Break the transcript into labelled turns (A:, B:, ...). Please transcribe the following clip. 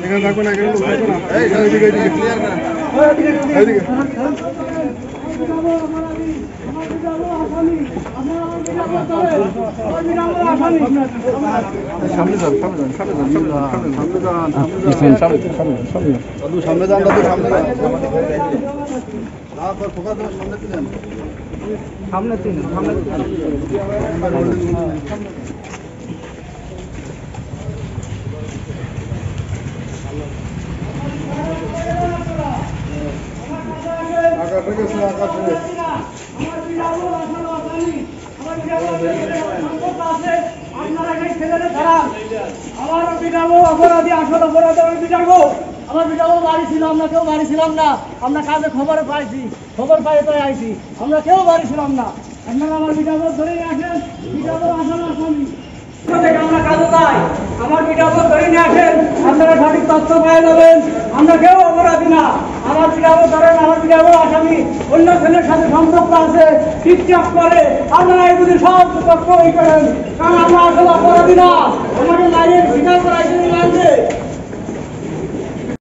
A: এখানে থাকবে না, এখানে লোক থাকবে না। এইদিকে ক্লিয়ার করেন, এইদিকে সামনে যান, সামনে যান, সামনে যান, সামনে যান, সামনে যান, সামনে তিন, সামনে
B: আমার পিটাবো অপরাধী, আসল অপরাধী আমি পিটাবো। আমার পিটাবো বাড়ি ছিল, আমরা কেউ বাড়ি ছিলাম না। আমরা কাজে খবর পাইছি, খবর পাই তো আইছি, আমরা কেউ বাড়ি ছিলাম না। আপনারা আমার পিটাবো ধরে আসেন, পিটাবো আসল আসামি। আমরা কাজে যাই, আমার পিটাবো ধরে নিয়ে আসেন, আপনারা সঠিক তথ্য পেয়ে যাবেন। আমরা কেউ অপরাধী না। আমার পিটাবো ধরেন, আমার পিটাবো আসামি অন্য ছেলের সাথে সম্পর্ক আছে, টিকটক করে। আপনারা এগুলি সব তথ্য করেন, কারণ আমরা আসলে অপরাধী না। আমাকে লাইনের স্বীকার করাইছেন,